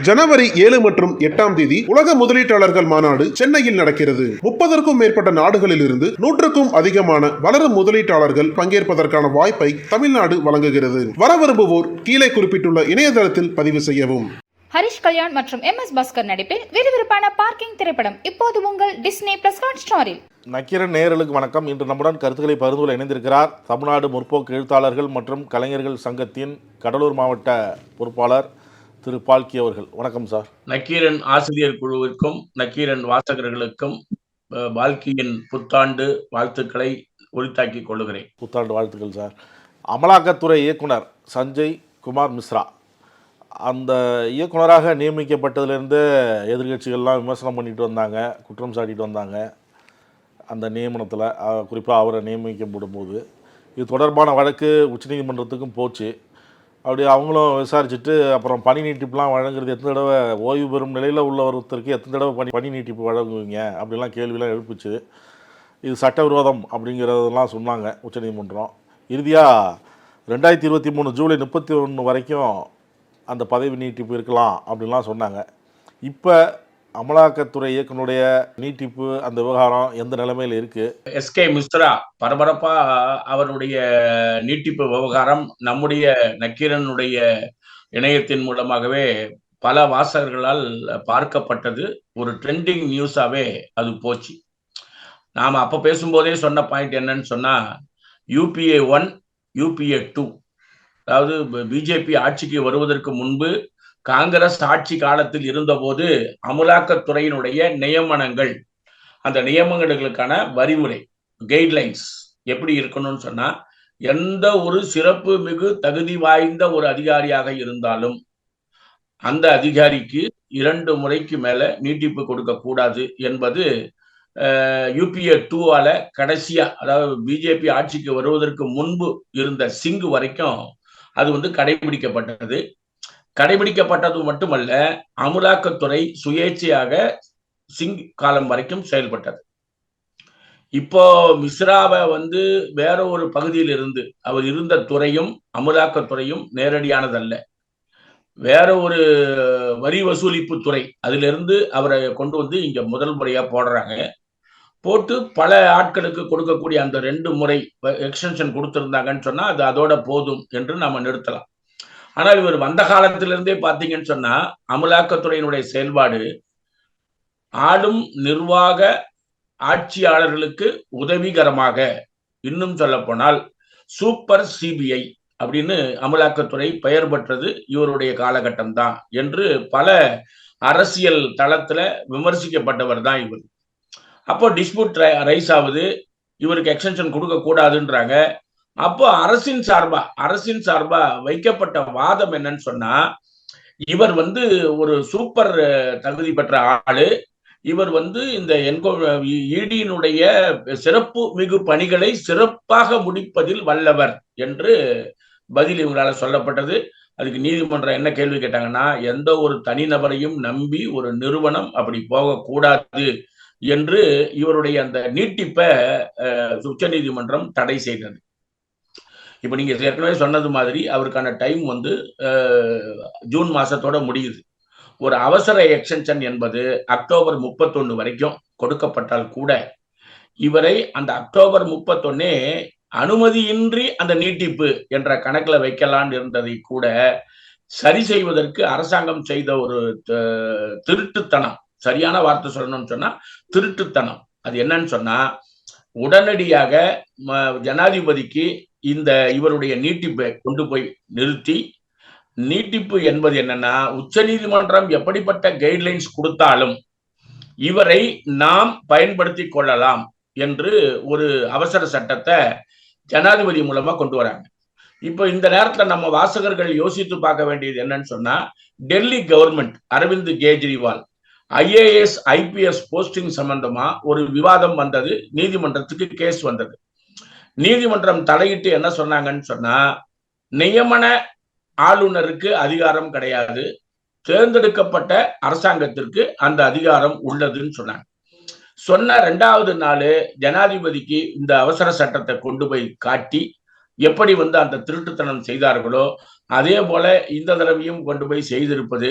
ஜனவரி 7 மற்றும் 8ஆம் தேதி உலக முதலீட்டாளர்கள் மாநாடு சென்னையில் நடக்கிறது. 30க்கும் மேற்பட்ட நாடுகளில் இருந்து 100க்கும் அதிகமான வளரும் முதலீட்டாளர்கள் பங்கேற்பதற்கான வாய்ப்பை தமிழ்நாடு வழங்குகிறது. வர விரும்புவோர் கீழே குறிப்பிட்டுள்ள இணையதளத்தில் பதிவு செய்யவும். ஹரிஷ் கல்யாண் மற்றும் MS பாஸ்கர் நடிப்பில் விறுவிறுப்பான பார்க்கிங் திரைப்படம் இப்போது உங்கள் டிஸ்னி பிளஸ் ஹாட்ஸ்டாரில். நக்கீரன் நேயர்களுக்கு வணக்கம். இன்று நம்முடன் கருத்துக்களை பகிர்ந்து கொள்ள இணைந்திருக்கிறார் தமிழ்நாடு முற்போக்கு எழுத்தாளர்கள் மற்றும் கலைஞர்கள் சங்கத்தின் கடலூர் மாவட்ட பொறுப்பாளர் திரு பால்கி அவர்கள். வணக்கம் சார். நக்கீரன் ஆசிரியர் குழுவிற்கும் நக்கீரன் வாசகர்களுக்கும் பால்கியின் புத்தாண்டு வாழ்த்துக்களை உரித்தாக்கிக் கொள்ளுகிறேன். புத்தாண்டு வாழ்த்துக்கள் சார். அமலாக்கத்துறை இயக்குனர் சஞ்சய் குமார் மிஸ்ரா அந்த இயக்குனராக நியமிக்கப்பட்டதிலிருந்து எதிர்கட்சிகள்லாம் விமர்சனம் பண்ணிட்டு வந்தாங்க, குற்றம் சாட்டிட்டு வந்தாங்க. அந்த நியமனத்தில் குறிப்பாக அவரை நியமிக்கப்படும் போது இது தொடர்பான வழக்கு உச்சநீதிமன்றத்துக்கும் போச்சு. அப்படி அவங்களும் விசாரிச்சுட்டு அப்புறம் பணி நீட்டிப்புலாம் வழங்குறது எத்தனை தடவை, ஓய்வு பெறும் நிலையில் உள்ள ஒருத்தருக்கு எத்தனை தடவை பணி நீட்டிப்பு வழங்குவீங்க அப்படிலாம் கேள்வியெலாம் எழுப்பிச்சு. இது சட்டவிரோதம் அப்படிங்கிறதெல்லாம் சொன்னாங்க உச்சநீதிமன்றம். இறுதியாக 2023 ஜூலை 31 வரைக்கும் அந்த பதவி நீட்டிப்பு இருக்கலாம் அப்படின்லாம் சொன்னாங்க. இப்போ அமலாக்கத்துறை இயக்குனுடைய நீட்டிப்பு அந்த விவகாரம் எந்த நிலைமையில் இருக்குது? SK மிஸ்ரா பரபரப்பாக அவருடைய நீட்டிப்பு விவகாரம் நம்முடைய நக்கீரனுடைய இணையத்தின் மூலமாகவே பல வாசகர்களால் பார்க்கப்பட்டது. ஒரு ட்ரெண்டிங் நியூஸாகவே அது போச்சு. நாம் அப்போ பேசும்போதே சொன்ன பாயிண்ட் என்னன்னு சொன்னால், UPA 1 UPA 2, அதாவது பிஜேபி ஆட்சிக்கு வருவதற்கு முன்பு காங்கிரஸ் ஆட்சி காலத்தில் இருந்தபோது அமலாக்கத்துறையினுடைய நியமனங்கள், அந்த நியமனங்களுக்கான வரிமுறை கைட்லைன்ஸ் எப்படி இருக்கணும்னு சொன்னா, எந்த ஒரு சிறப்பு மிகு தகுதி வாய்ந்த ஒரு அதிகாரியாக இருந்தாலும் அந்த அதிகாரிக்கு 2 முறைக்கு மேல நீட்டிப்பு கொடுக்க கூடாது என்பது UPA 2ஆல கடைசியா, அதாவது பிஜேபி ஆட்சிக்கு வருவதற்கு முன்பு இருந்த சிங் வரைக்கும் அது கடைபிடிக்கப்பட்டது. கடைபிடிக்கப்பட்டது மட்டுமல்ல, அமலாக்கத்துறை சுயேட்சையாக சிங் காலம் வரைக்கும் செயல்பட்டது. இப்போ மிஸ்ராவை வேற ஒரு பகுதியில் இருந்து, அவர் இருந்த துறையும் அமலாக்கத்துறையும் நேரடியானதல்ல, வேற ஒரு வரி வசூலிப்பு துறை, அதிலிருந்து அவரை கொண்டு இங்க முதல் முறையா போடுறாங்க. போட்டு பல ஆட்களுக்கு கொடுக்கக்கூடிய அந்த 2 முறை எக்ஸ்டென்ஷன் கொடுத்திருந்தாங்கன்னு சொன்னா அது அதோட போதும் என்று நாம நிறுத்தலாம். ஆனால் இவர் வந்த காலத்திலிருந்தே பார்த்தீங்கன்னு சொன்னா அமலாக்கத்துறையினுடைய செயல்பாடு ஆளும் நிர்வாக ஆட்சியாளர்களுக்கு உதவிகரமாக, இன்னும் சொல்ல போனால் சூப்பர் CBI அப்படின்னு அமலாக்கத்துறை பெயர் பெற்றது இவருடைய காலகட்டம் தான் என்று பல அரசியல் தளத்துல விமர்சிக்கப்பட்டவர் தான் இவர். அப்போ டிஸ்பியூட் ரைஸ் ஆகுது, இவருக்கு எக்ஸ்டென்ஷன் கொடுக்க கூடாதுன்றாங்க. அப்போ அரசின் சார்பா வைக்கப்பட்ட வாதம் என்னன்னு சொன்னா, இவர் ஒரு சூப்பர் தகுதி பெற்ற ஆளு, இவர் இந்த EDயினுடைய சிறப்பு மிகு பணிகளை சிறப்பாக முடிப்பதில் வல்லவர் என்று பதில் இவங்களால சொல்லப்பட்டது. அதுக்கு நீதிமன்றம் என்ன கேள்வி கேட்டாங்கன்னா, எந்த ஒரு தனிநபரையும் நம்பி ஒரு நிறுவனம் அப்படி போகக்கூடாது என்று இவருடைய அந்த நீட்டிப்பை உச்ச நீதிமன்றம் தடை செய்தது. இப்ப நீங்க ஏற்கனவே சொன்னது மாதிரி அவருக்கான டைம் ஜூன் மாசத்தோட முடியுது. ஒரு அவசர எக்ஸ்டென்ஷன் என்பது அக்டோபர் 31 வரைக்கும் கொடுக்கப்பட்டால் கூட இவரை அந்த அக்டோபர் 31 அனுமதியின்றி அந்த நீட்டிப்பு என்ற கணக்குல வைக்கலாம் இருந்ததை கூட சரி செய்வதற்கு அரசாங்கம் செய்த ஒரு திருட்டுத்தனம், சரியான வார்த்தை சொல்லணும்னு சொன்னா திருட்டுத்தனம். அது என்னன்னு சொன்னா, உடனடியாக ஜனாதிபதிக்கு இவருடைய நீட்டிப்பை கொண்டு போய் நிறுத்தி, நீட்டிப்பு என்பது என்னன்னா, உச்ச நீதிமன்றம் எப்படிப்பட்ட கைட்லைன்ஸ் கொடுத்தாலும் இவரை நாம் பயன்படுத்தி கொள்ளலாம் என்று ஒரு அவசர சட்டத்தை ஜனாதிபதி மூலமா கொண்டு வராங்க. இப்போ இந்த நேரத்துல நம்ம வாசகர்கள் யோசித்து பார்க்க வேண்டியது என்னன்னு சொன்னா, Delhi government Arvind Kejriwal IAS IPS posting சம்பந்தமா ஒரு விவாதம் வந்தது, நீதிமன்றத்துக்கு கேஸ் வந்தது. நீதிமன்றம் தலையிட்டு என்ன சொன்னாங்கன்னு சொன்னா, நியமன ஆளுநருக்கு அதிகாரம் கிடையாது, தேர்ந்தெடுக்கப்பட்ட அரசாங்கத்திற்கு அந்த அதிகாரம் உள்ளதுன்னு சொன்னாங்க. சொன்ன 2வது நாள் ஜனாதிபதிக்கு இந்த அவசர சட்டத்தை கொண்டு போய் காட்டி எப்படி அந்த திருட்டுத்தனம் செய்தார்களோ அதே போல இந்த தடவையும் கொண்டு போய் செய்திருப்பது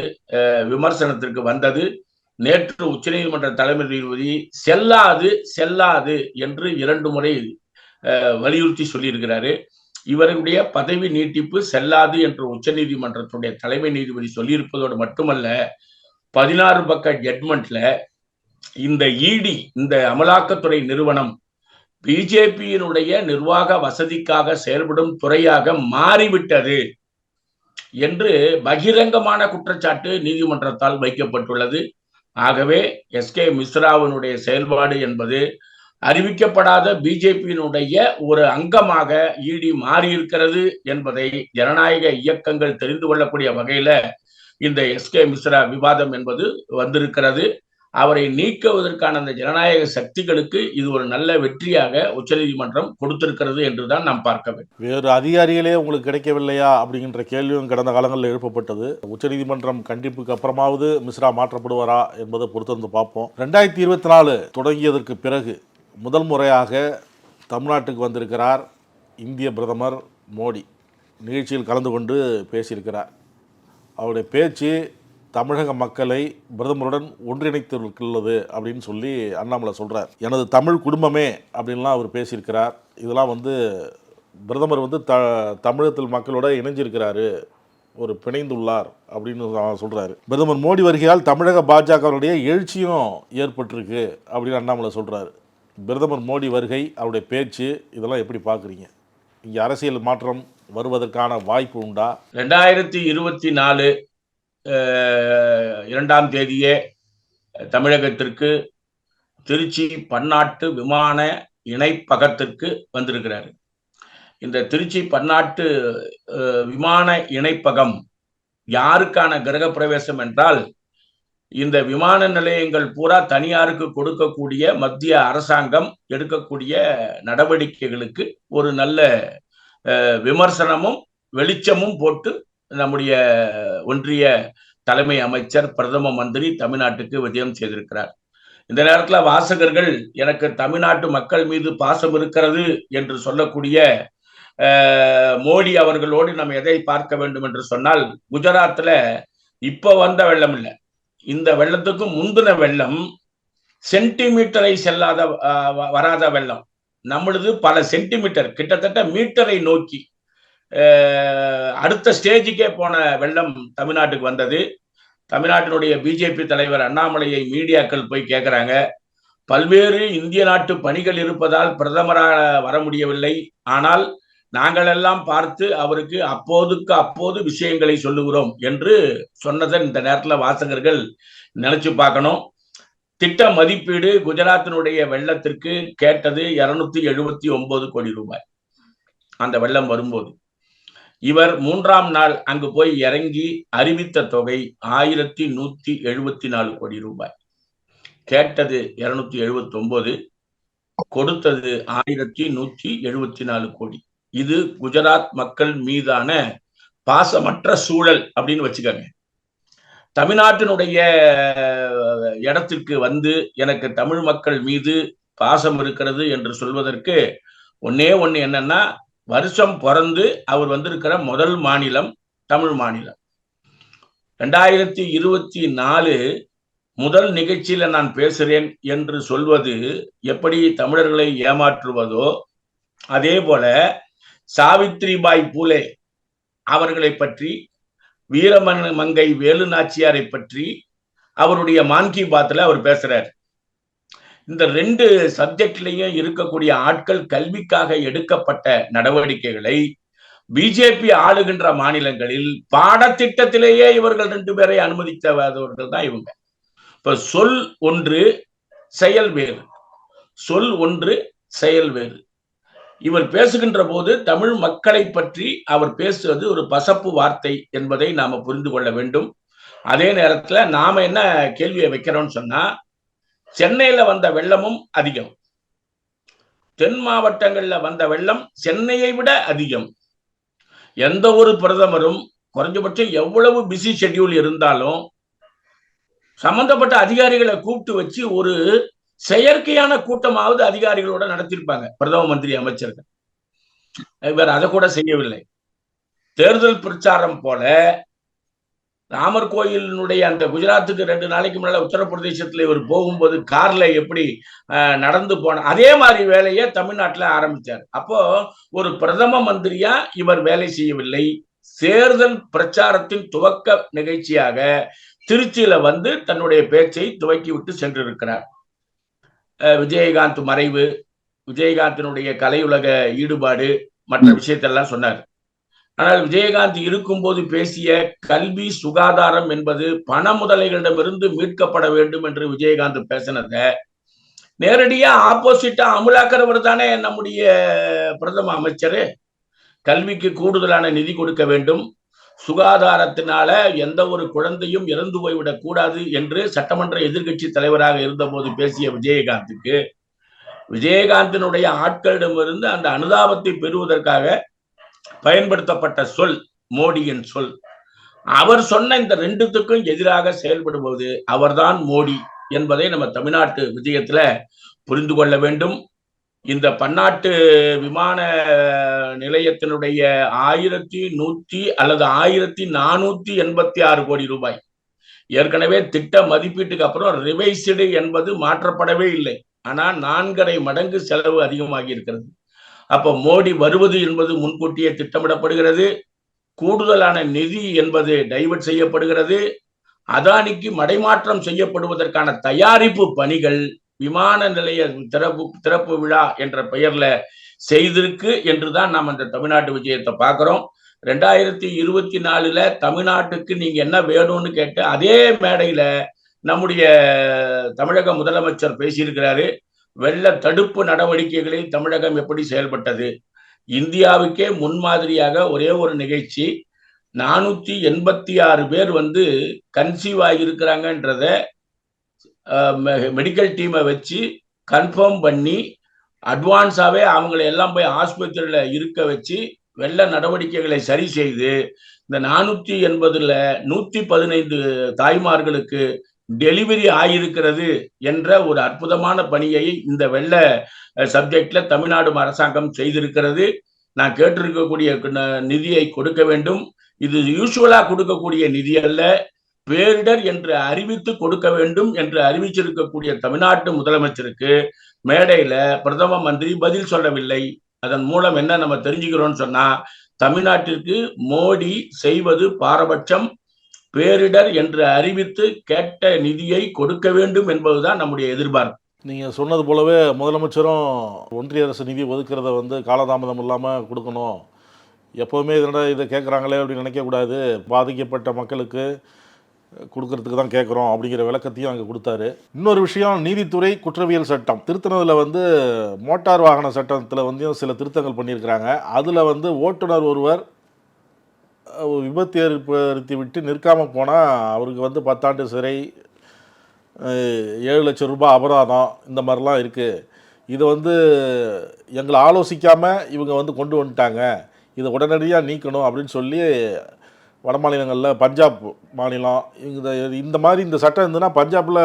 விமர்சனத்திற்கு வந்தது. நேற்று உச்சநீதிமன்ற தலைமை நீதிபதி செல்லாது செல்லாது என்று 2 முறை வலியுறுத்தி சொல்லியிருக்கிறாரு. இவருடைய பதவி நீட்டிப்பு செல்லாது என்று உச்சநீதிமன்றத்துடைய தலைமை நீதிபதி சொல்லியிருப்பதோடு மட்டுமல்ல, 16 பக்க ஜட்மெண்ட்ல இந்த இடி, இந்த அமலாக்கத்துறை நிறுவனம் பிஜேபியினுடைய நிர்வாக வசதிக்காக செயல்படும் துறையாக மாறிவிட்டது என்று பகிரங்கமான குற்றச்சாட்டு நீதிமன்றத்தால் வைக்கப்பட்டுள்ளது. ஆகவே எஸ்.கே. மிஸ்ராவினுடைய செயல்பாடு என்பது அறிவிக்கப்படாத பிஜேபியினுடைய ஒரு அங்கமாக இடி மாறியிருக்கிறது என்பதை ஜனநாயக இயக்கங்கள் தெரிந்து கொள்ளக்கூடிய வகையில இந்த எஸ்.கே. மிஸ்ரா விவாதம் என்பது வந்திருக்கிறது. அவரை நீக்குவதற்கான அந்த ஜனநாயக சக்திகளுக்கு இது ஒரு நல்ல வெற்றியாக உச்சநீதிமன்றம் கொடுத்திருக்கிறது என்றுதான் நாம் பார்க்க வேண்டும். வேறு அதிகாரிகளே உங்களுக்கு கிடைக்கவில்லையா அப்படிங்கிற கேள்வியும் கடந்த காலங்களில் எழுப்பப்பட்டது. உச்சநீதிமன்றம் கண்டிப்புக்கு அப்புறமாவது மிஸ்ரா மாற்றப்படுவாரா என்பதை பொறுத்திருந்து பார்ப்போம். 2024 தொடங்கியதற்கு பிறகு முதல் முறையாக தமிழ்நாட்டுக்கு வந்திருக்கிறார் இந்திய பிரதமர் மோடி. நிகழ்ச்சியில் கலந்து கொண்டு பேசியிருக்கிறார். அவருடைய பேச்சு தமிழக மக்களை பிரதமருடன் ஒன்றிணைத்துள்ளது அப்படின்னு சொல்லி அண்ணாமலை சொல்கிறார். எனது தமிழ் குடும்பமே அப்படின்லாம் அவர் பேசியிருக்கிறார். இதெல்லாம் பிரதமர் தமிழகத்தில் மக்களோட இணைஞ்சிருக்கிறாரு, ஒரு பிணைந்துள்ளார் அப்படின்னு சொல்கிறாரு. பிரதமர் மோடி வருகையால் தமிழக பாஜகவுடைய எழுச்சியும் ஏற்பட்டிருக்கு அப்படின்னு அண்ணாமலை சொல்கிறாரு. பிரதமர் மோடி வருகை, அவருடைய பேச்சு, இதெல்லாம் எப்படி பார்க்குறீங்க? இங்கே அரசியல் மாற்றம் வருவதற்கான வாய்ப்பு உண்டா? 2024 2ஆம் தேதியே தமிழகத்திற்கு திருச்சி பன்னாட்டு விமான இணைப்பகத்திற்கு வந்திருக்கிறார். இந்த திருச்சி பன்னாட்டு விமான இணைப்பகம் யாருக்கான கிரக பிரவேசம் என்றால், இந்த விமான நிலையங்கள் பூரா தனியாருக்கு கொடுக்கக்கூடிய மத்திய அரசாங்கம் எடுக்கக்கூடிய நடவடிக்கைகளுக்கு ஒரு நல்ல விமர்சனமும் வெளிச்சமும் போட்டு நம்முடைய ஒன்றிய தலைமை அமைச்சர் பிரதம மந்திரி தமிழ்நாட்டுக்கு விஜயம் செய்திருக்கிறார். இந்த நேரத்தில் வாசகர்கள் எனக்கு தமிழ்நாட்டு மக்கள் மீது பாசம் இருக்கிறது என்று சொல்லக்கூடிய மோடி அவர்களோடு நம்ம எதை பார்க்க வேண்டும் என்று சொன்னால், குஜராத்ல இப்ப வந்த வெள்ளம் இல்லை, இந்த வெள்ளத்துக்கு முந்தின வெள்ளம் சென்டிமீட்டரை வராத வெள்ளம். நம்மளது பல சென்டிமீட்டர், கிட்டத்தட்ட மீட்டரை நோக்கி அடுத்த ஸ்டேஜுக்கே போன வெள்ளம் தமிழ்நாட்டுக்கு வந்தது. தமிழ்நாட்டினுடைய பிஜேபி தலைவர் அண்ணாமலையை மீடியாக்கள் போய் கேட்கிறாங்க, பல்வேறு இந்திய நாட்டு பணிகள் இருப்பதால் பிரதமராக வர முடியவில்லை, ஆனால் நாங்கள் எல்லாம் பார்த்து அவருக்கு அப்போது விஷயங்களை சொல்லுகிறோம் என்று சொன்னதை இந்த நேரத்தில் வாசகர்கள் நினைச்சு பார்க்கணும். திட்ட மதிப்பீடு குஜராத்தினுடைய வெள்ளத்திற்கு கேட்டது 279 கோடி ரூபாய். அந்த வெள்ளம் வரும்போது இவர் 3ஆம் நாள் அங்கு போய் இறங்கி அறிவித்த தொகை 1174 கோடி ரூபாய். கேட்டது 279, கொடுத்தது 1174 கோடி. இது குஜராத் மக்கள் மீதான பாசமற்ற சூழல் அப்படின்னு வச்சுக்கோங்க. தமிழ்நாட்டினுடைய இடத்திற்கு எனக்கு தமிழ் மக்கள் மீது பாசம் இருக்கிறது என்று சொல்வதற்கு ஒன்னே ஒண்ணு என்னன்னா, வருஷம் பிறந்து அவர் வந்திருக்கிற முதல் மாநிலம் தமிழ் மாநிலம். 2024 முதல் நிகழ்ச்சியில நான் பேசுறேன் என்று சொல்வது எப்படி தமிழர்களை ஏமாற்றுவதோ, அதே போல சாவித்ரிபாய் பூலே அவர்களை பற்றி, வீரமங்கை வேலு நாச்சியாரை பற்றி அவருடைய மான் கி பாத்ல அவர் பேசுறார். இந்த 2 சப்ஜெக்ட்லயும் இருக்கக்கூடிய ஆட்கள் கல்விக்காக எடுக்கப்பட்ட நடவடிக்கைகளை பிஜேபி ஆளுகின்ற மாநிலங்களில் பாடத்திட்டத்திலேயே இவர்கள் 2 பேரை அனுமதித்தவர்கள் தான் இவங்க. இப்ப சொல் ஒன்று செயல் வேறு, சொல் ஒன்று செயல் வேறு. இவர் பேசுகின்ற போது தமிழ் மக்களை பற்றி அவர் பேசுவது ஒரு பசப்பு வார்த்தை என்பதை நாம புரிந்து கொள்ள வேண்டும். அதே நேரத்துல நாம என்ன கேள்வியை வைக்கிறோம்னு சொன்னா, சென்னையில வந்த வெள்ளமும் அதிகம், தென் மாவட்டங்கள்ல வந்த வெள்ளம் சென்னையை விட அதிகம். எந்த ஒரு பிரதமரும் குறைஞ்சபட்சம் எவ்வளவு பிஸி ஷெட்யூல் இருந்தாலும் சம்பந்தப்பட்ட அதிகாரிகளை கூப்பிட்டு வச்சு ஒரு செயற்கையான கூட்டமாவது அதிகாரிகளோட நடத்திருப்பாங்க பிரதம மந்திரி அமைச்சர்கள். இவர் அதை கூட செய்யவில்லை. தேர்தல் பிரச்சாரம் போல ராமர் கோயிலினுடைய அந்த குஜராத்துக்கு 2 நாளைக்கு முன்னால உத்தரப்பிரதேசத்துல இவர் போகும்போது கார்ல எப்படி நடந்து போன அதே மாதிரி வேலையை தமிழ்நாட்டில் ஆரம்பிச்சார். அப்போ ஒரு பிரதம மந்திரியா இவர் வேலை செய்யவில்லை. தேர்தல் பிரச்சாரத்தின் துவக்க நிகழ்ச்சியாக திருச்சியில வந்து தன்னுடைய பேச்சை துவக்கி விட்டு சென்றிருக்கிறார். விஜயகாந்த் மறைவு, விஜயகாந்தினுடைய கலையுலக ஈடுபாடு, மற்ற விஷயத்தெல்லாம் சொன்னார். ஆனால் விஜயகாந்த் இருக்கும்போது பேசிய கல்வி சுகாதாரம் என்பது பண முதலைகளிடமிருந்து மீட்கப்பட வேண்டும் என்று விஜயகாந்த் பேசினத நேரடியா ஆப்போசிட்டா அமுலாக்கிறவர் தானே நம்முடைய பிரதம அமைச்சர். கல்விக்கு கூடுதலான நிதி கொடுக்க வேண்டும், சுகாதாரத்தினால எந்த ஒரு குழந்தையும் இறந்து போய்விடக் கூடாது என்று சட்டமன்ற எதிர்கட்சி தலைவராக இருந்தபோது பேசிய விஜயகாந்துக்கு விஜயகாந்தினுடைய ஆட்களிடமிருந்து அந்த அனுதாபத்தை பெறுவதற்காக பயன்படுத்தப்பட்ட சொல் மோடியின் சொல். அவர் சொன்ன இந்த ரெண்டுத்துக்கும் எதிராக செயல்படுவது அவர்தான் மோடி என்பதை நம்ம தமிழ்நாட்டு விஜயத்துல புரிந்து கொள்ள வேண்டும். இந்த பன்னாட்டு விமான நிலையத்தினுடைய 1100 அல்லது 1486 கோடி ரூபாய் ஏற்கனவே திட்ட மதிப்பீட்டுக்கு அப்புறம் ரிவைஸ்டு என்பது மாற்றப்படவே இல்லை. ஆனா 4.5 மடங்கு செலவு அதிகமாகி இருக்கிறது. அப்ப மோடி வருவது என்பது முன்கூட்டியே திட்டமிடப்படுகிறது. கூடுதலான நிதி என்பது டைவர்ட் செய்யப்படுகிறது. அதானிக்கு மடைமாற்றம் செய்யப்படுவதற்கான தயாரிப்பு பணிகள் விமான நிலைய திறப்பு விழா என்ற பெயர்ல செய்திருக்கு என்றுதான் நாம் அந்த தமிழ்நாட்டு விஜயத்தை பார்க்கிறோம். 2024 தமிழ்நாட்டுக்கு நீங்க என்ன வேணும்னு கேட்டு அதே மேடையில நம்முடைய தமிழக முதலமைச்சர் பேசியிருக்கிறாரு. வெள்ள தடுப்பு நடவடிக்கைகளில் தமிழகம் எப்படி செயல்பட்டது, இந்தியாவுக்கே முன்மாதிரியாக ஒரே ஒரு நிகழ்ச்சி 486 பேர் வந்து கன்சீவ் ஆகியிருக்கிறாங்கன்றத மெடிக்கல் டீமை வச்சு கன்ஃபார்ம் பண்ணி அட்வான்ஸாவே அவங்களை எல்லாம் போய் ஆஸ்பத்திரியில இருக்க வச்சு வெள்ள நடவடிக்கைகளை சரி செய்து இந்த 480ல 115 தாய்மார்களுக்கு டெலிவரி ஆகியிருக்கிறது என்ற ஒரு அற்புதமான பணியை இந்த வெள்ள சப்ஜெக்ட்ல தமிழ்நாடு அரசாங்கம் செய்திருக்கிறது. நான் கேட்டிருக்கக்கூடிய நிதியை கொடுக்க வேண்டும். இது யூசுவலா கொடுக்கக்கூடிய நிதி அல்ல, பேரிடர் என்று அறிவித்து கொடுக்க வேண்டும் என்று அறிவிச்சிருக்கக்கூடிய தமிழ்நாட்டு முதலமைச்சருக்கு மேடையில பிரதம மந்திரி பதில் சொல்லவில்லை. அதன் மூலம் என்ன நம்ம தெரிஞ்சுக்கிறோம்னு சொன்னா, தமிழ்நாட்டிற்கு மோடி செய்வது பாரபட்சம். பேரிடர் என்று அறிவித்து கேட்ட நிதியை கொடுக்க வேண்டும் என்பதுதான் நம்முடைய எதிர்பார்ப்பு. நீங்கள் சொன்னது போலவே முதலமைச்சரும் ஒன்றிய அரசு நிதி ஒதுக்கிறத வந்து காலதாமதம் இல்லாமல் கொடுக்கணும். எப்போவுமே இதை கேட்குறாங்களே அப்படின்னு நினைக்கக்கூடாது. பாதிக்கப்பட்ட மக்களுக்கு கொடுக்கறதுக்கு தான் கேட்குறோம் அப்படிங்கிற விளக்கத்தையும் அங்கே கொடுத்தாரு. இன்னொரு விஷயம், நீதித்துறை குற்றவியல் சட்டம் திருத்தினதில் வந்து மோட்டார் வாகன சட்டத்தில் வந்து சில திருத்தங்கள் பண்ணியிருக்கிறாங்க. அதில் வந்து ஓட்டுநர் ஒருவர் விபத்து ஏற்படுத்தி விட்டு நிற்காமல் போனால் அவருக்கு வந்து 10 ஆண்டு சிறை, 7 லட்சம் ரூபாய் அபராதம், இந்த மாதிரிலாம் இருக்குது. இதை வந்து எங்களை ஆலோசிக்காமல் இவங்க வந்து கொண்டு வந்துட்டாங்க, இதை உடனடியாக நீக்கணும் அப்படின்னு சொல்லி வட மாநிலங்களில் பஞ்சாப் மாநிலம் இந்த மாதிரி இந்த சட்டம் இருந்ததுன்னா பஞ்சாபில்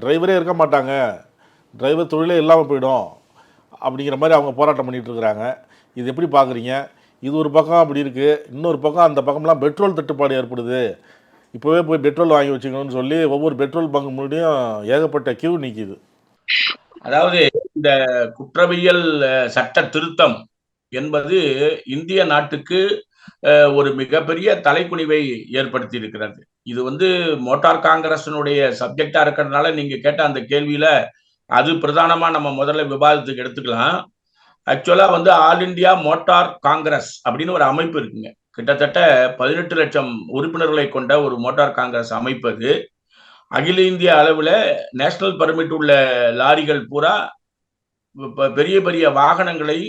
டிரைவரே இருக்க மாட்டாங்க, டிரைவர் தொழிலே இல்லாமல் போயிடும் அப்படிங்கிற மாதிரி அவங்க போராட்டம் பண்ணிகிட்டு இருக்கிறாங்க. இது எப்படி பார்க்குறீங்க? இது ஒரு பக்கம் அப்படி இருக்குது, இன்னொரு பக்கம் அந்த பக்கம்லாம் பெட்ரோல் தட்டுப்பாடு ஏற்படுது, இப்போவே போய் பெட்ரோல் வாங்கி வச்சுக்கணும்னு சொல்லி ஒவ்வொரு பெட்ரோல் பங்க் முன்னாடியும் ஏகப்பட்ட கியூ நிற்கிது. அதாவது இந்த குற்றவியல் சட்ட திருத்தம் என்பது இந்திய நாட்டுக்கு ஒரு மிகப்பெரிய தலைக்குனிவை ஏற்படுத்தி இருக்கிறது. இது வந்து மோட்டார் காங்கிரஸினுடைய சப்ஜெக்டா இருக்கிறதுனால நீங்க கேட்ட அந்த கேள்வியில அது பிரதானமா நம்ம முதல்ல விவாதத்துக்கு எடுத்துக்கலாம். ஆக்சுவலா வந்து ஆல் இண்டியா மோட்டார் காங்கிரஸ் அப்படின்னு ஒரு அமைப்பு இருக்குங்க. கிட்டத்தட்ட 18 லட்சம் உறுப்பினர்களை கொண்ட ஒரு மோட்டார் காங்கிரஸ் அமைப்பு. அது அகில இந்திய அளவில் நேஷனல் பர்மிட் உள்ள லாரிகள் பூரா பெரிய பெரிய வாகனங்களை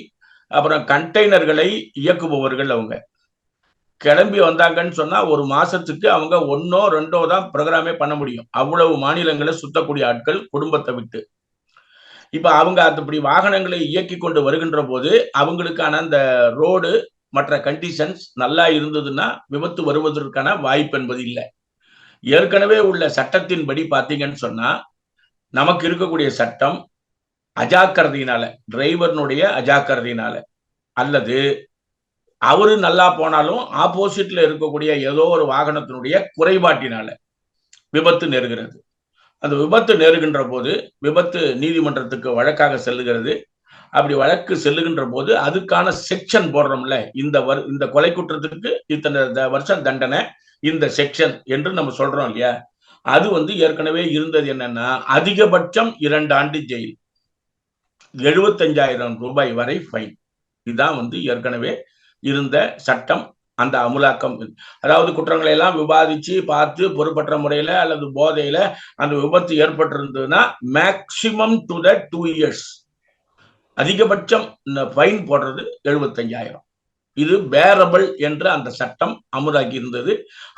அப்புறம் கண்டெய்னர்களை இயக்குபவர்கள். அவங்க கிளம்பி வந்தாங்கன்னு சொன்னா ஒரு மாசத்துக்கு அவங்க 1 or 2 தான் ப்ரோக்ராமே பண்ண முடியும். அவ்வளவு மாநிலங்களை சுத்தக்கூடிய ஆட்கள் குடும்பத்தை விட்டு. இப்ப அவங்க அப்படி வாகனங்களை இயக்கி கொண்டு வருகின்ற போது அவங்களுக்கான அந்த ரோடு மற்ற கண்டிஷன்ஸ் நல்லா இருந்ததுன்னா விபத்து வருவதற்கான வாய்ப்பு என்பது இல்லை. ஏற்கனவே உள்ள சட்டத்தின்படி பார்த்தீங்கன்னு சொன்னா நமக்கு இருக்கக்கூடிய சட்டம் அஜாக்கிரதையினால, டிரைவர்னுடைய அஜாக்கிரதையினால அல்லது அவரு நல்லா போனாலும் ஆப்போசிட்ல இருக்கக்கூடிய ஏதோ ஒரு வாகனத்தினுடைய குறைபாட்டினால விபத்து நேருகிறது. அந்த விபத்து நேருகின்ற போது விபத்து நீதிமன்றத்துக்கு வழக்காக செல்லுகிறது. அப்படி வழக்கு செல்லுகின்ற போது அதுக்கான செக்ஷன் போடுறோம்ல, இந்த கொலை குற்றத்துக்கு இத்தனை வருஷம் தண்டனை, இந்த செக்ஷன் என்று நம்ம சொல்றோம் இல்லையா, அது ஏற்கனவே இருந்தது என்னன்னா, அதிகபட்சம் 2 ஆண்டு ஜெயில், 75,000 ரூபாய் வரை ஃபைன். இதுதான் ஏற்கனவே இருந்த சட்டம். அந்த அமுலாக்கம், அதாவது குற்றங்களை எல்லாம் விவாதிச்சு பார்த்து பொறுப்பற்ற முறையில அல்லது போதையில அந்த விபத்து ஏற்பட்டிருந்ததுன்னா மேக்சிமம் டு த 2 இயர்ஸ், அதிகபட்சம் ஃபைன் போடுறது 75,000. இது பேரபிள் என்று அந்த சட்டம் அமுலாக்கி இருந்தது.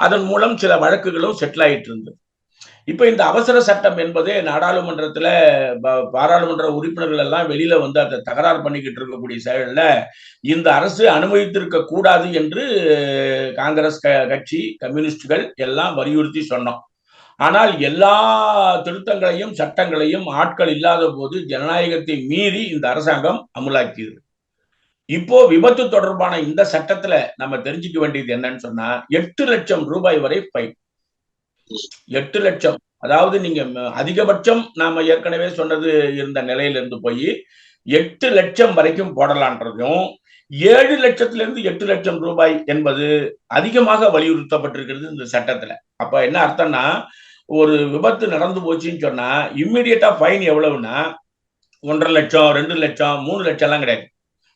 அதன் மூலம் சில வழக்குகளும் செட்டில் ஆயிட்டு இருந்தது. இப்ப இந்த அவசர சட்டம் என்பதே நாடாளுமன்றத்துல பாராளுமன்ற உறுப்பினர்கள் எல்லாம் வெளியில அதை தகராறு பண்ணிக்கிட்டு இருக்கக்கூடிய செயல்ல இந்த அரசு அனுமதித்திருக்க கூடாது என்று காங்கிரஸ் கட்சி, கம்யூனிஸ்டுகள் எல்லாம் வலியுறுத்தி சொன்னோம். ஆனால் எல்லா திருத்தங்களையும் சட்டங்களையும் ஆட்கள் இல்லாத போது ஜனநாயகத்தை மீறி இந்த அரசாங்கம் அமுலாக்கியது. இப்போ விபத்து தொடர்பான இந்த சட்டத்துல நம்ம தெரிஞ்சுக்க வேண்டியது என்னன்னு சொன்னா, 8 லட்சம் ரூபாய் வரை ஃபைன். 8 லட்சம், அதாவது நீங்க அதிகபட்சம் நாம ஏற்கனவே சொன்னது இருந்த நிலையில இருந்து போய் 8 லட்சம் வரைக்கும் போடலான்றதும், 7 லட்சத்திலிருந்து 8 லட்சம் ரூபாய் என்பது அதிகமாக வலியுறுத்தப்பட்டிருக்கிறது இந்த சட்டத்துல. அப்ப என்ன அர்த்தம்னா, ஒரு விபத்து நடந்து போச்சுன்னு சொன்னா இம்மிடியட்டா ஃபைன் எவ்வளவுன்னா 1.5 லட்சம், 2 லட்சம், 3 லட்சம் எல்லாம் கிடையாது,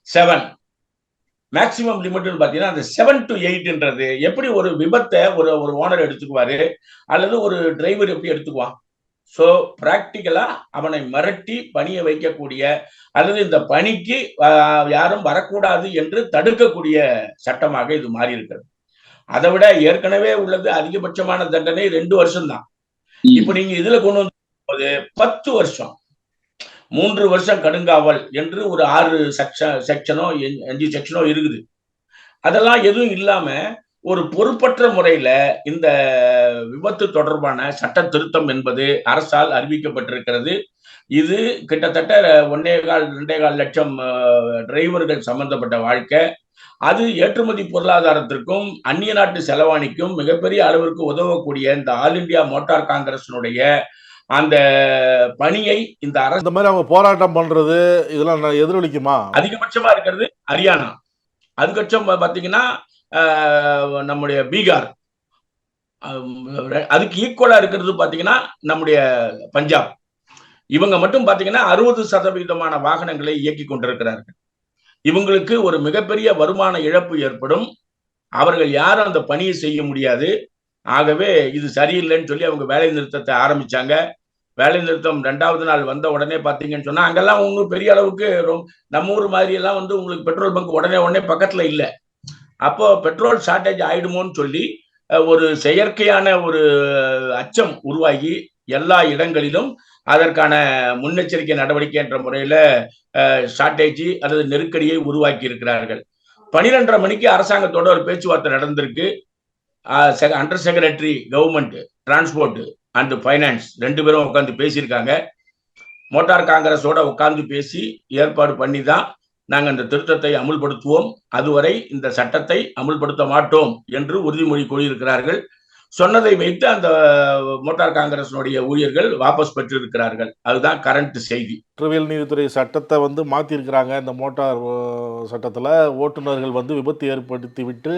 7. மேக்சிமம் லிமிட்னு பாத்தீங்கன்னா அந்த 7 to 8ன்றது எப்படி ஒரு விபத்தை ஒரு ஓனர் எடுத்துக்குவாரு அல்லது ஒரு டிரைவர் எப்படி எடுத்துக்குவான்? சோ பிராக்டிக்கலா அவனை மிரட்டி பணியை வைக்கக்கூடிய அல்லது இந்த பணிக்கு யாரும் வரக்கூடாது என்று தடுக்கக்கூடிய சட்டமாக இது மாறி இருக்கிறது. அதை விட ஏற்கனவே உள்ளது அதிகபட்சமான தண்டனை 2 வருஷம் தான். இப்ப நீங்க இதுல கொண்டு வந்து 10 வருஷம், 3 வருஷம் கடுங்காவல் என்று ஒரு 6 செக்ஷனோ 5 செக்ஷனோ இருக்குது. அதெல்லாம் எதுவும் இல்லாம ஒரு பொறுப்பற்ற முறையில இந்த விபத்து தொடர்பான சட்ட திருத்தம் என்பது அரசால் அறிவிக்கப்பட்டிருக்கிறது. இது கிட்டத்தட்ட 1.25-2.25 லட்சம் டிரைவர்கள் சம்பந்தப்பட்ட வாழ்க்கை. அது ஏற்றுமதி பொருளாதாரத்திற்கும் அந்நிய நாட்டு செலவாணிக்கும் மிகப்பெரிய அளவிற்கு உதவக்கூடிய இந்த ஆல் இந்தியா மோட்டார் காங்கிரசினுடைய அந்த பணியை இந்த அரசு, இந்த மாதிரி அவங்க போராட்டம் பண்றது இதெல்லாம் எதிரொலிக்குமா? அதிகபட்சமா இருக்கிறது ஹரியானா, அதிகபட்சம் பாத்தீங்கன்னா நம்முடைய பீகார், அதுக்கு ஈக்குவலா இருக்கிறது பாத்தீங்கன்னா நம்முடைய பஞ்சாப். இவங்க மட்டும் பாத்தீங்கன்னா 60% வாகனங்களை இயக்கி கொண்டிருக்கிறார்கள். இவங்களுக்கு ஒரு மிகப்பெரிய வருமான இழப்பு ஏற்படும். அவர்கள் யாரும் அந்த பணியை செய்ய முடியாது. ஆகவே இது சரியில்லைன்னு சொல்லி அவங்க வேலை நிறுத்தத்தை ஆரம்பிச்சாங்க. வேலை நிறுத்தம் 2வது நாள் வந்த உடனே பாத்தீங்கன்னு சொன்னா அங்கெல்லாம் ஒன்றும் பெரிய அளவுக்கு நம்ம ஊர் மாதிரி எல்லாம் உங்களுக்கு பெட்ரோல் பங்க் உடனே பக்கத்துல இல்லை. அப்போ பெட்ரோல் ஷார்டேஜ் ஆயிடுமோன்னு சொல்லி ஒரு செயற்கையான ஒரு அச்சம் உருவாகி எல்லா இடங்களிலும் அதற்கான முன்னெச்சரிக்கை நடவடிக்கை என்ற முறையில ஷார்டேஜ் அல்லது நெருக்கடியை உருவாக்கி இருக்கிறார்கள். 12:30 மணிக்கு அரசாங்கத்தோட ஒரு பேச்சுவார்த்தை நடந்திருக்கு. Under secretary government transport and finance 2 பேரும் உட்காந்து பேசியிருக்காங்க. மோட்டார் காங்கிரஸோட உட்கார்ந்து பேசி ஏற்பாடு பண்ணி தான் நாங்கள் அந்த திருத்தத்தை அமுல்படுத்துவோம், அதுவரை இந்த சட்டத்தை அமுல்படுத்த மாட்டோம் என்று உறுதிமொழி கூறியிருக்கிறார்கள். சொன்னதை வைத்து அந்த மோட்டார் காங்கிரசினுடைய ஊழியர்கள் வாபஸ் பெற்றிருக்கிறார்கள். அதுதான் கரண்ட் செய்தி. குற்றவியல் நீதித்துறை சட்டத்தை மாற்றிருக்கிறாங்க. இந்த மோட்டார் சட்டத்தில் ஓட்டுநர்கள் விபத்து ஏற்படுத்தி விட்டு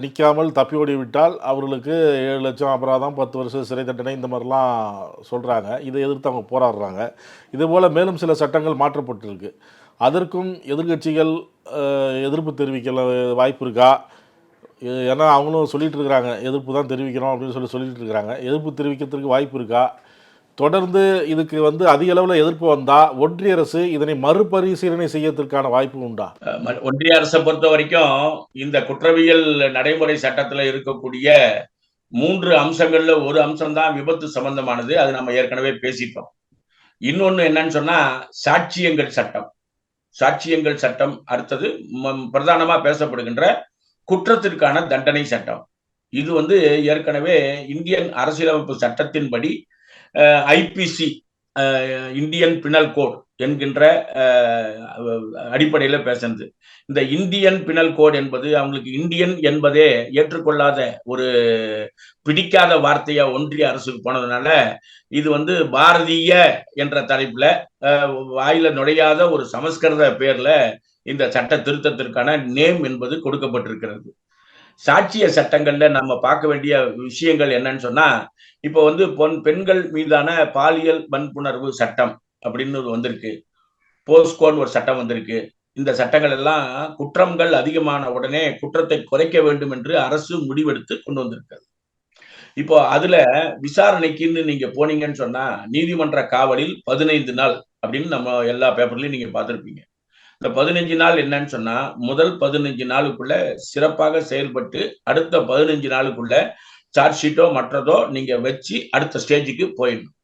நிற்காமல் தப்பி ஓடி விட்டால் அவர்களுக்கு 7 லட்சம் அபராதம், 10 வருஷம் சிறை தண்டனை, இந்த மாதிரிலாம் சொல்கிறாங்க. இதை எதிர்த்து அவங்க போராடுறாங்க. இதுபோல் மேலும் சில சட்டங்கள் மாற்றப்பட்டிருக்கு. அதற்கும் எதிர்கட்சிகள் எதிர்ப்பு தெரிவிக்க வாய்ப்பு இருக்கா? ஏன்னா அவங்களும் சொல்லிட்டு இருக்கிறாங்க, எதிர்ப்பு தான் தெரிவிக்கிறோம் அப்படின்னு சொல்லிட்டு இருக்கிறாங்க. எதிர்ப்பு தெரிவிக்கிறதுக்கு வாய்ப்பு இருக்கா? தொடர்ந்து இதுக்கு அதிக அளவில் எதிர்ப்பு வந்தா ஒன்றிய அரசு இதனை மறுபரிசீலனை செய்யறதுக்கான வாய்ப்பு உண்டா? ஒன்றிய அரசை பொறுத்த வரைக்கும் இந்த குற்றவியல் நடைமுறை சட்டத்துல இருக்கக்கூடிய 3 அம்சங்கள்ல ஒரு அம்சம் தான் விபத்து சம்பந்தமானது. அது நம்ம ஏற்கனவே பேசிட்டோம். இன்னொன்னு என்னன்னு சொன்னா சாட்சியங்கள் சட்டம். சாட்சியங்கள் சட்டம் அடுத்தது பிரதானமா பேசப்படுகின்ற குற்றத்திற்கான தண்டனை சட்டம். இது ஏற்கனவே இந்தியன் அரசியலமைப்பு சட்டத்தின்படி ஐபிசி இந்தியன் பினல் கோட் என்கின்ற அடிப்படையில் பேசுறது. இந்த இந்தியன் பினல் கோட் என்பது அவங்களுக்கு இந்தியன் என்பதே ஏற்றுக்கொள்ளாத ஒரு பிடிக்காத வார்த்தையா ஒன்றிய அரசுக்கு போனதுனால இது பாரதிய என்ற தலைப்புல வாயில நுழையாத ஒரு சமஸ்கிருத பேர்ல இந்த சட்ட திருத்தத்திற்கான நேம் என்பது கொடுக்கப்பட்டிருக்கிறது. சாட்சிய சட்டங்கள்ல நம்ம பார்க்க வேண்டிய விஷயங்கள் என்னன்னு சொன்னா, இப்போ பெண்கள் மீதான பாலியல் வன்புணர்வு சட்டம் அப்படின்னு வந்திருக்கு, போஸ்கோன்னு ஒரு சட்டம் வந்திருக்கு. இந்த சட்டங்கள் எல்லாம் குற்றங்கள் அதிகமான உடனே குற்றத்தை குறைக்க வேண்டும் என்று அரசு முடிவெடுத்து கொண்டு வந்திருக்கிறது. இப்போ அதுல விசாரணைக்குன்னு நீங்க போனீங்கன்னு சொன்னா நீதிமன்ற காவலில் 15 நாள் அப்படின்னு நம்ம எல்லா பேப்பர்லயும் நீங்க பார்த்திருப்பீங்க. இந்த 15 நாள் என்னன்னு சொன்னா, முதல் 15 நாளுக்குள்ள சிறப்பாக செயல்பட்டு அடுத்த 15 நாளுக்குள்ள சார்ஜ் ஷீட்டோ மற்றதோ நீங்க வச்சு அடுத்த ஸ்டேஜுக்கு போயிடணும்.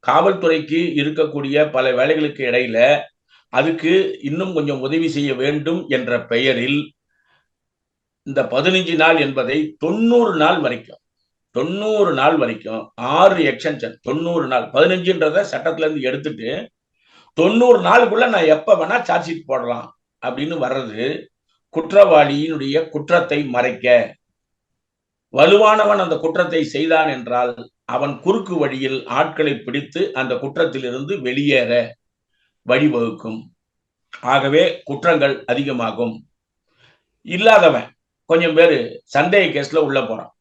காவல்துறைக்கு இருக்கக்கூடிய பல வேலைகளுக்கு இடையில அதுக்கு இன்னும் கொஞ்சம் உதவி செய்ய வேண்டும் என்ற பெயரில் இந்த 15 நாள் என்பதை 90 நாள் வரைக்கும் 6 எக்ஸ்டென்ஷன் 90 நாள் 15ன்றத சட்டத்துல இருந்து எடுத்துட்டு 90 நாளுக்குள்ள நான் எப்ப வேணா சார்ஜ் ஷீட் போடலாம் அப்படின்னு வர்றது குற்றவாளியினுடைய குற்றத்தை மறைக்க. வலுவானவன் அந்த குற்றத்தை செய்தான் என்றால் அவன் குறுக்கு வழியில் ஆட்களை பிடித்து அந்த குற்றத்திலிருந்து வெளியேற வழிவகுக்கும். ஆகவே குற்றங்கள் அதிகமாகும். இல்லாதவன் கொஞ்சம் பேரு சந்தேக கேஸ்ல உள்ள போறான்.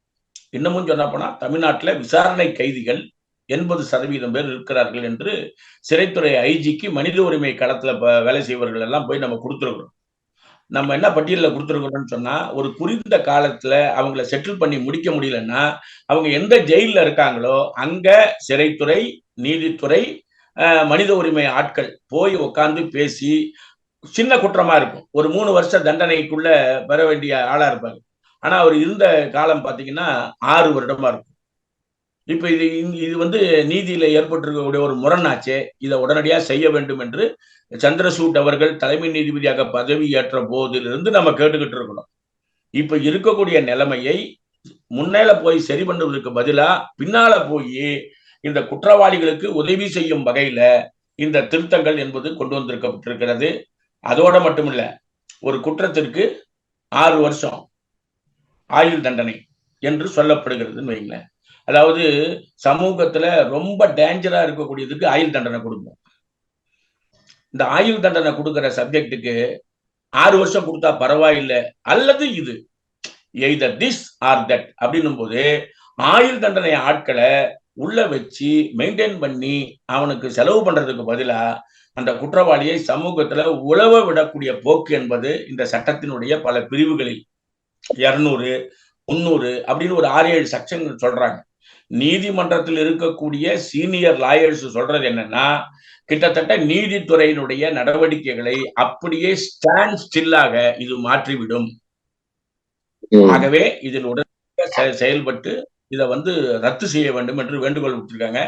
இன்னமும் சொன்ன போனா தமிழ்நாட்டில் விசாரணை கைதிகள் 80% பேர் இருக்கிறார்கள் என்று சிறைத்துறை ஐஜிக்கு மனித உரிமை களத்துல வேலை செய்வர்கள் எல்லாம் போய் நம்ம கொடுத்துருக்கிறோம். நம்ம என்ன பட்டியலில் கொடுத்துருக்கிறோம்னு சொன்னா, ஒரு குறிந்த காலத்துல அவங்கள செட்டில் பண்ணி முடிக்க முடியலன்னா அவங்க எந்த ஜெயில இருக்காங்களோ அங்க சிறைத்துறை, நீதித்துறை, மனித உரிமை ஆட்கள் போய் உட்கார்ந்து பேசி, சின்ன குற்றமா இருக்கும், ஒரு 3 வருஷ தண்டனைக்குள்ள பெற வேண்டிய ஆளா இருப்பாரு. ஆனா அவர் இருந்த காலம் பாத்தீங்கன்னா 6 வருடமா இருக்கும். இப்ப இது நீதியில ஏற்பட்டிருக்கக்கூடிய ஒரு முரணாச்சே, இதை உடனடியாக செய்ய வேண்டும் என்று சந்திரசூட் அவர்கள் தலைமை நீதிபதியாக பதவி ஏற்ற போதிலிருந்து நம்ம கேட்டுக்கிட்டு இருக்கணும். இப்ப இருக்கக்கூடிய நிலைமையை முன்னேல போய் சரி பண்ணுவதற்கு பதிலா பின்னால போய் இந்த குற்றவாளிகளுக்கு உதவி செய்யும் வகையில இந்த திருத்தங்கள் என்பது கொண்டு வந்திருக்கப்பட்டிருக்கிறது. அதோட மட்டுமில்ல, ஒரு குற்றத்திற்கு 6 வருஷம் ஆயுள் தண்டனை என்று சொல்லப்படுகிறதுன்னு வைங்களேன். அதாவது சமூகத்துல ரொம்ப டேஞ்சரா இருக்கக்கூடியதுக்கு ஆயுள் தண்டனை கொடுப்போம். இந்த ஆயுள் தண்டனை கொடுக்கிற சப்ஜெக்டுக்கு 6 வருஷம் கொடுத்தா பரவாயில்லை, அல்லது இது எய்தர் திஸ் ஆர் தட் அப்படின்னும் போது ஆயுள் தண்டனை ஆட்களை உள்ள வச்சு மெயின்டைன் பண்ணி அவனுக்கு செலவு பண்றதுக்கு பதிலா அந்த குற்றவாளியை சமூகத்துல உழவ விடக்கூடிய போக்கு என்பது இந்த சட்டத்தினுடைய பல பிரிவுகளில் 200, 300 அப்படின்னு ஒரு 6-7 செக்ஷன் சொல்றாங்க. நீதிமன்றத்தில் இருக்கக்கூடிய சீனியர் லாயர்ஸ் சொல்றது என்னன்னா, கிட்டத்தட்ட நீதித்துறையினுடைய நடவடிக்கைகளை அப்படியே ஸ்டாண்ட் ஸ்டில்லாக இது மாற்றிவிடும். ஆகவே இதில் உடனடியாக செயல்பட்டு இதை ரத்து செய்ய வேண்டும் என்று வேண்டுகோள் விடுத்திருக்காங்க.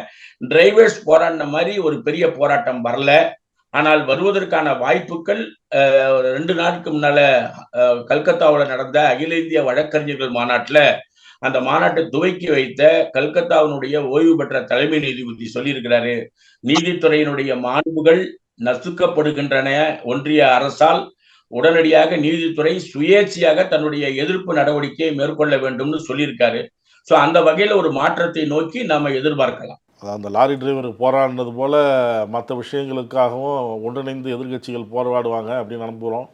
டிரைவர்ஸ் போராடின மாதிரி ஒரு பெரிய போராட்டம் வரல, ஆனால் வருவதற்கான வாய்ப்புகள் 2 நாட்களுக்கு முன்னால கல்கத்தாவில் நடந்த அகில இந்திய வழக்கறிஞர்கள் மாநாட்டில் அந்த மாநாட்டை துவக்கி வைத்த கல்கத்தாவினுடைய ஓய்வு பெற்ற தலைமை நீதிபதி சொல்லியிருக்கிறாரு, நீதித்துறையினுடைய மாண்புகள் நசுக்கப்படுகின்றன ஒன்றிய அரசால், உடனடியாக நீதித்துறை சுயேட்சையாக தன்னுடைய எதிர்ப்பு நடவடிக்கையை மேற்கொள்ள வேண்டும்னு சொல்லியிருக்காரு. ஸோ அந்த வகையில் ஒரு மாற்றத்தை நோக்கி நாம எதிர்பார்க்கலாம். அந்த லாரி டிரைவர் போராடினது போல மற்ற விஷயங்களுக்காகவும் ஒன்றிணைந்து எதிர்கட்சிகள் போராடுவாங்க அப்படின்னு நம்புகிறோம்.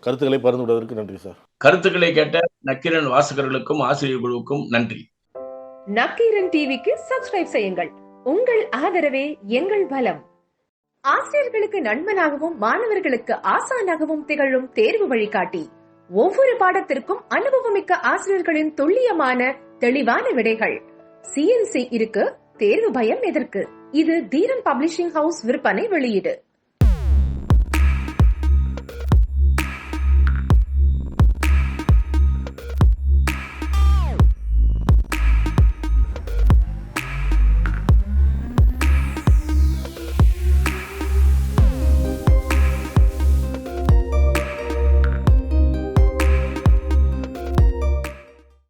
கருத்துக்களை பகிர்ந்து விடுவதற்கு நன்றி சார். கருத்துக்களை கேட்ட நக்கீரன் வாசகர்களுக்கும் ஆசிரியர் குழுவுக்கும் நன்றி. நக்கீரன் டிவிக்கு சப்ஸ்கிரைப் செய்யுங்கள். உங்கள் ஆதரவே எங்கள் பலம். ஆசிரியர்களுக்கு நண்பனாகவும் மாணவர்களுக்கு ஆசானாகவும் திகழும் தேர்வு வழிகாட்டி. ஒவ்வொரு பாடத்திற்கும் அனுபவமிக்க ஆசிரியர்களின் துல்லியமான தெளிவான விடைகள். CNC இருக்கு, தேர்வு பயம் எதற்கு? இது தீரன் பப்ளிஷிங் ஹவுஸ் விற்பனை வெளியீடு.